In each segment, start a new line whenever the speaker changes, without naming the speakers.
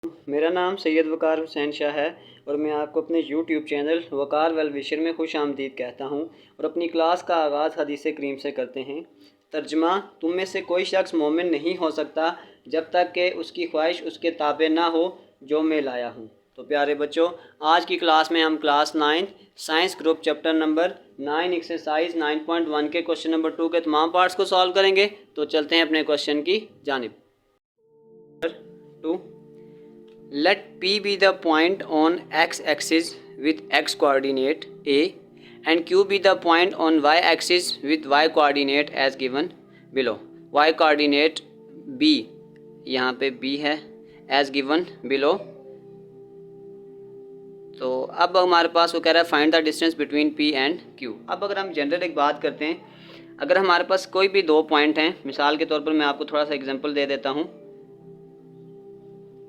मेरा नाम सैयद वकार हुसैन शाह है और मैं आपको अपने यूट्यूब चैनल वकार वेल विशर में खुश आमदीद कहता हूँ। और अपनी क्लास का आगाज़ हदीस करीम से करते हैं। तर्जमा, तुम में से कोई शख्स मोमिन नहीं हो सकता जब तक कि उसकी ख्वाहिश उसके ताबे ना हो जो मैं लाया हूँ। तो प्यारे बच्चों, आज की क्लास में हम class 9 science group chapter number 9 exercise 9.1 के क्वेश्चन नंबर 2 के तमाम पार्ट्स को सॉल्व करेंगे। तो चलते हैं अपने क्वेश्चन की जानिब। 2. Let P be the point on x-axis with x coordinate A and Q be the point on y-axis with y coordinate as given below. Y coordinate B, यहाँ पे B है as given below. तो अब हमारे पास वो कह रहा है find the distance between P and Q। अब अगर हम जनरल एक बात करते हैं, अगर हमारे पास कोई भी दो पॉइंट हैं, मिसाल के तौर पर मैं आपको थोड़ा सा एग्जांपल दे देता हूँ।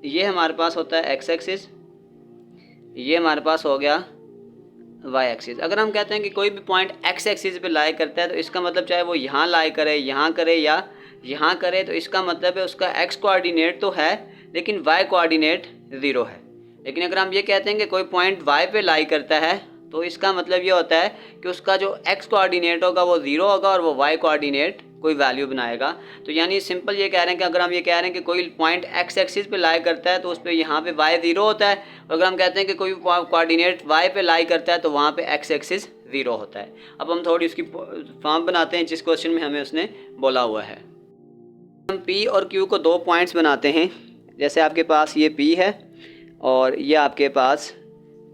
ये हमारे पास होता है एक्स एक्सिस, ये हमारे पास हो गया वाई एक्सिस। अगर हम कहते हैं कि कोई भी पॉइंट एक्स एक्सिस पे लाई करता है तो इसका मतलब चाहे वो यहाँ लाई करे, यहाँ करे या यहाँ करे, तो इसका मतलब है उसका एक्स कोऑर्डिनेट तो है लेकिन वाई कोऑर्डिनेट ज़ीरो है। लेकिन अगर हम ये कहते हैं कि कोई पॉइंट वाई पे लाई करता है तो इसका मतलब ये होता है कि उसका जो एक्स कोऑर्डिनेट होगा वो ज़ीरो होगा और वो वाई कोऑर्डिनेट कोई वैल्यू बनाएगा। तो यानी सिंपल ये कह रहे हैं कि अगर हम ये कह रहे हैं कि कोई पॉइंट एक्स एक्सिस पे लाई करता है तो उस पर यहाँ पे वाई ज़ीरो होता है, और अगर हम कहते हैं कि कोई कोऑर्डिनेट वाई पे लाई करता है तो वहाँ पे एक्स एक्सिस ज़ीरो होता है। अब हम थोड़ी उसकी फॉर्म बनाते हैं जिस क्वेश्चन में हमें उसने बोला हुआ है। हम पी और क्यू को दो पॉइंट्स बनाते हैं। जैसे आपके पास ये पी है और ये आपके पास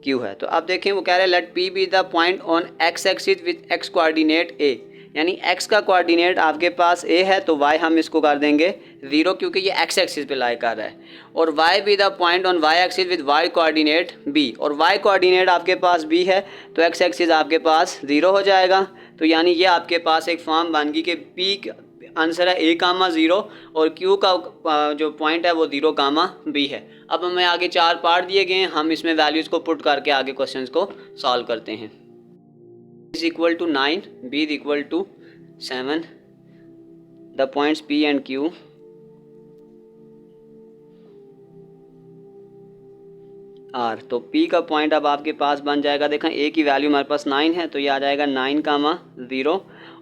क्यू है। तो आप देखें वो कह रहे हैं let P be the point on x axis with x coordinate a, यानी x का कोऑर्डिनेट आपके पास a है तो y हम इसको कर देंगे ज़ीरो क्योंकि ये x एक्सिस पे लाई कर रहा है, और y B the point on y axis with y coordinate b, और y कोऑर्डिनेट आपके पास b है तो x एक्सिस आपके पास ज़ीरो हो जाएगा। तो यानी ये आपके पास एक फॉर्म बन गई कि p आंसर है a कामा ज़ीरो और q का जो पॉइंट है वो ज़ीरो कामा b है। अब हमें आगे चार पार्ट दिए गए हैं, हम इसमें वैल्यूज़ को पुट करके आगे क्वेश्चन को सॉल्व करते हैं। is equal to 9, b is equal to 7, the points p and q r। तो p का पॉइंट अब आपके पास बन जाएगा, देखें a की वैल्यू हमारे पास 9 है तो ये आ जाएगा 9 कामा 0,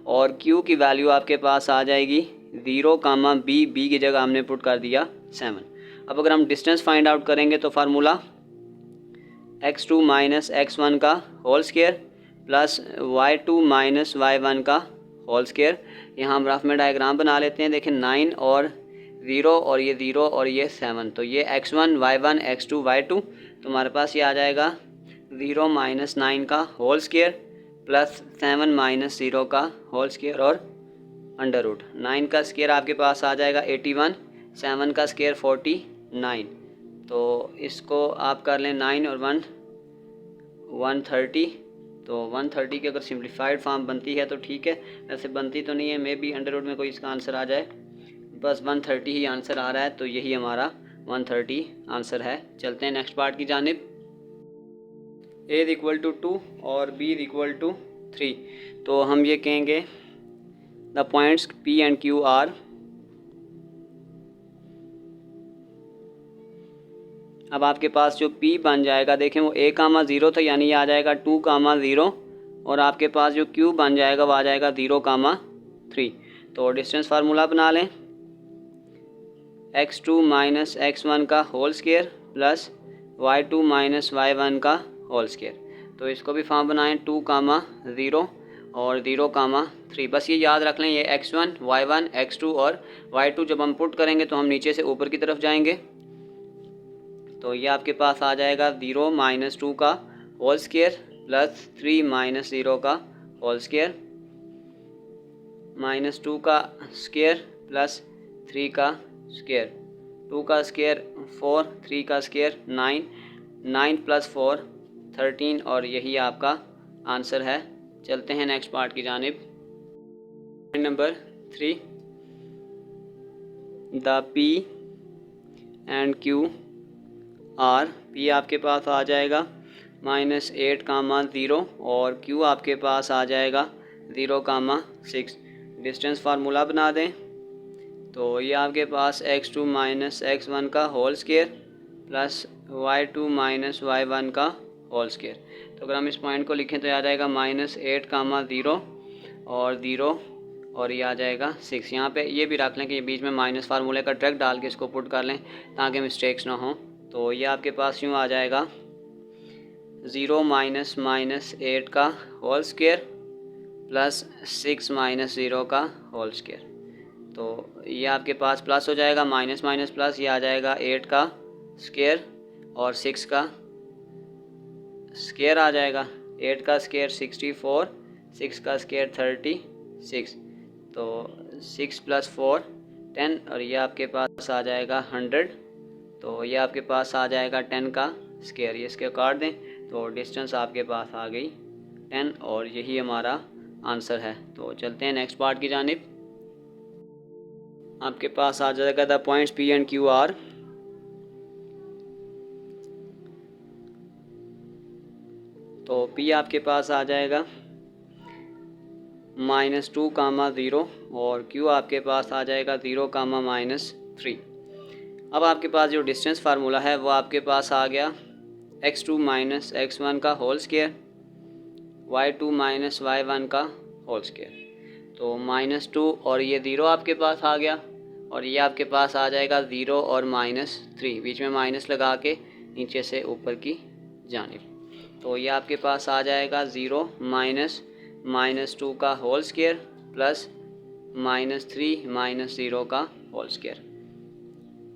और q की वैल्यू आपके पास आ जाएगी 0 कामा b, b की जगह हमने पुट कर दिया 7। अब अगर हम डिस्टेंस फाइंड आउट करेंगे तो फार्मूला x2 माइनस x1 का whole square plus y2 minus y1 का होल स्क्वायर। यहाँ हम रफ में डायग्राम बना लेते हैं। देखें 9 और 0 और ये 0 और ये 7, तो ये x1 y1 x2 y2, तो हमारे पास ये आ जाएगा 0 माइनस 9 का होल स्क्वायर प्लस 7 माइनस 0 का होल स्क्वायर और अंडर रूट। 9 का स्क्वायर आपके पास आ जाएगा 81, 7 का स्क्वायर 49, तो इसको आप कर लें 9 और 1 130, तो 130 की अगर सिंप्लीफाइड फॉर्म बनती है तो ठीक है, वैसे बनती तो नहीं है, मे बी अंडर रूट में कोई इसका आंसर आ जाए, बस 130 ही आंसर आ रहा है, तो यही हमारा 130 आंसर है। चलते हैं नेक्स्ट पार्ट की जानिब। a इज इक्वल टू 2 और b इज इक्वल टू 3, तो हम ये कहेंगे the points p and q are. अब आपके पास जो P बन जाएगा, देखें वो a कामा 0 था यानी ये आ जाएगा 2 कामा 0, और आपके पास जो Q बन जाएगा वो आ जाएगा 0 कामा 3। तो डिस्टेंस फार्मूला बना लें x2 माइनस x1 का whole square plus y2 minus y1 का होल स्क्वायर। तो इसको भी फॉर्म बनाएं 2 कामा 0 और 0 कामा 3। बस ये याद रख लें, ये x1 y1 x2 और y2 जब हम पुट करेंगे तो हम नीचे से ऊपर की तरफ जाएंगे, तो ये आपके पास आ जाएगा 0 माइनस 2 का होल स्क्वायर प्लस 3 माइनस 0 का होल स्क्वायर, माइनस 2 का स्क्वायर प्लस 3 का स्क्वायर, 2 का स्क्वायर 4, 3 का स्क्वायर 9, 9 प्लस 4 13, और यही आपका आंसर है। चलते हैं नेक्स्ट पार्ट की जानिब। Number 3, the P and Q are. P आपके पास आ जाएगा माइनस 8 कामा 0 और Q आपके पास आ जाएगा 0 कामा 6। डिस्टेंस फार्मूला बना दें, तो ये आपके पास x2 माइनस x1 का whole square plus y2 minus y1 का होल स्क्वायर। तो अगर हम इस पॉइंट को लिखें तो आ जाएगा -8, 0 और ये आ जाएगा 6। यहाँ पे ये भी रख लें कि बीच में माइनस फार्मूले का डायरेक्ट डाल के इसको पुट कर लें ताकि मिस्टेक्स ना हो। तो ये आपके पास यूँ आ जाएगा 0 माइनस 8 का होल स्क्वायर प्लस 6 माइनस 0 का होल स्क्वायर। तो ये आपके पास प्लस हो जाएगा, माइनस माइनस प्लस, ये आ जाएगा 8 का स्क्वायर और 6 का स्क्वायर आ जाएगा। 8 का स्क्वायर 64, 6 का स्क्वायर 36, तो 6 + 4 10 और ये आपके पास आ जाएगा 100। तो ये आपके पास आ जाएगा 10 का स्क्वायर। ये इसके काट दें तो डिस्टेंस आपके पास आ गई 10 और यही हमारा आंसर है। तो चलते हैं नेक्स्ट पार्ट की जानिब। आपके पास आ जाएगा the points P and Q are. तो P आपके पास आ जाएगा -2, 0 और Q आपके पास आ जाएगा 0, -3। अब आपके पास जो डिस्टेंस फार्मूला है वो आपके पास आ गया x2 माइनस x1 का whole square, y2 minus y1 का होल स्क्वायर। तो -2 और ये 0 आपके पास आ गया और ये आपके पास आ जाएगा 0 और -3, बीच में माइनस लगा के नीचे से ऊपर की जानिब। तो ये आपके पास आ जाएगा 0 -2 का होल स्क्वायर प्लस -3 -0 का होल स्क्वायर।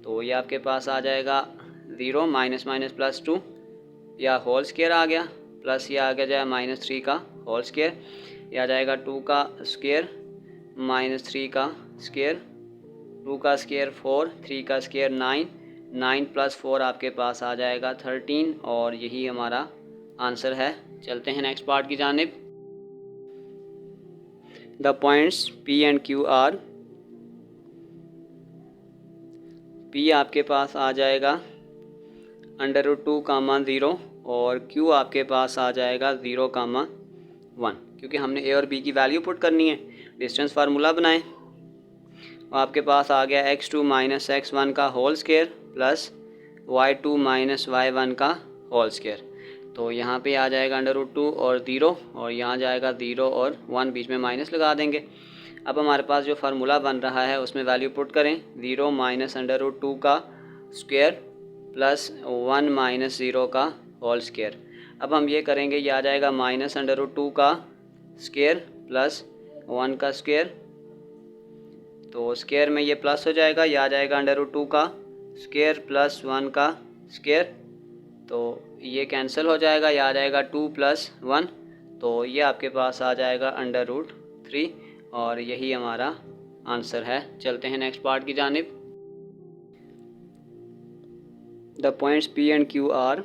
तो ये आपके पास आ जाएगा 0 माइनस प्लस 2 या होल स्क्वायर आ गया, प्लस ये आ गया जाए -3 का होल स्क्वायर, ये आ जाएगा 2 का स्क्वायर -3 का स्क्वायर, 2 का स्क्वायर 4, 3 का स्क्वायर 9, 9 + 4 आपके पास आ जाएगा 13 और यही हमारा आंसर है। चलते हैं नेक्स्ट पार्ट की जानिब। The points P and Q are. P आपके पास आ जाएगा √2, 0 और Q आपके पास आ जाएगा 0, 1, क्योंकि हमने A और B की वैल्यू पुट करनी है। डिस्टेंस फार्मूला बनाएं। आपके पास आ गया x2 माइनस x1 का whole square plus y2 minus y1 का होल स्क्वायर। तो यहाँ पे आ जाएगा √2 और 0 और यहाँ जाएगा 0 और 1, बीच में माइनस लगा देंगे। अब हमारे पास जो फार्मूला बन रहा है उसमें वैल्यू पुट करें, 0 माइनस √2 का स्क्वायर प्लस 1 माइनस 0 का होल स्क्वायर। अब हम ये करेंगे, ये आ जाएगा -√2 का स्क्वायर प्लस 1 का स्क्वायर। तो स्क्वायर में ये प्लस हो जाएगा, ये आ जाएगा √2 का स्क्वायर प्लस 1 का स्क्वायर। तो ये कैंसिल हो जाएगा, ये आ जाएगा 2 + 1, तो ये आपके पास आ जाएगा √3 और यही हमारा आंसर है। चलते हैं नेक्स्ट पार्ट की जानिब। The points P and Q are.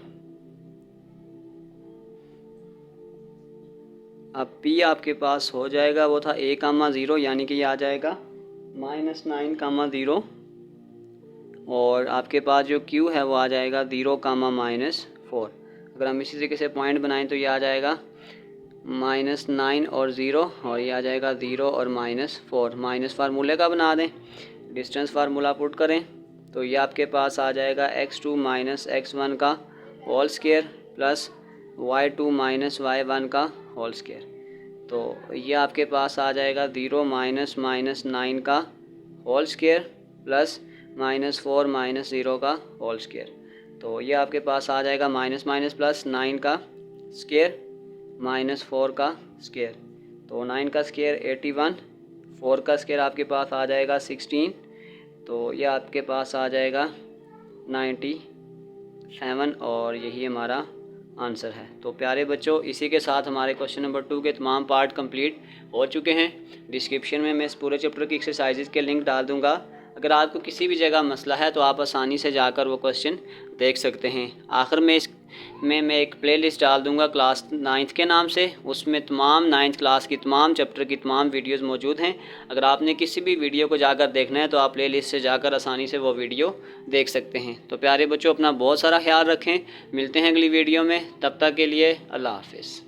अब P आपके पास हो जाएगा, वो था A, 0 यानी कि ये आ जाएगा -9, 0 और आपके पास जो Q है वो आ जाएगा 0, -4। अगर हम इसी तरीके से पॉइंट बनाएं तो ये आ जाएगा -9 और 0 और ये आ जाएगा 0 और -4। माइनस फार्मूले का बना दें, डिस्टेंस फार्मूला पुट करें तो ये आपके पास आ जाएगा x2 माइनस x1 का whole square plus y2 minus y1 का होल स्क्वायर। तो ये आपके पास आ जाएगा 0 -9 का होल स्क्वायर प्लस -4 -0 का होल स्क्वायर। तो ये आपके पास आ जाएगा माइनस प्लस 9 का स्क्वायर -4 का स्क्वायर। तो 9 का स्क्वायर 81, 4 का स्क्वायर आपके पास आ जाएगा 16, तो ये आपके पास आ जाएगा 97 और यही हमारा आंसर है। तो प्यारे बच्चों, इसी के साथ हमारे क्वेश्चन नंबर 2 के तमाम पार्ट कंप्लीट हो चुके हैं। डिस्क्रिप्शन में मैं इस पूरे चैप्टर की एक्सरसाइजेज के लिंक डाल दूंगा। अगर आपको किसी भी जगह मसला है तो आप आसानी से जाकर वो क्वेश्चन देख सकते हैं। आखिर में मैं एक प्लेलिस्ट डाल दूंगा क्लास 9th के नाम से, उसमें तमाम 9th क्लास की तमाम चैप्टर की तमाम वीडियोस मौजूद हैं। अगर आपने किसी भी वीडियो को जाकर देखना है तो आप प्लेलिस्ट से जाकर आसानी से वो वीडियो देख सकते हैं। तो प्यारे बच्चों, अपना बहुत सारा ख्याल रखें। मिलते हैं अगली वीडियो में, तब तक के लिए अल्लाह हाफिज़।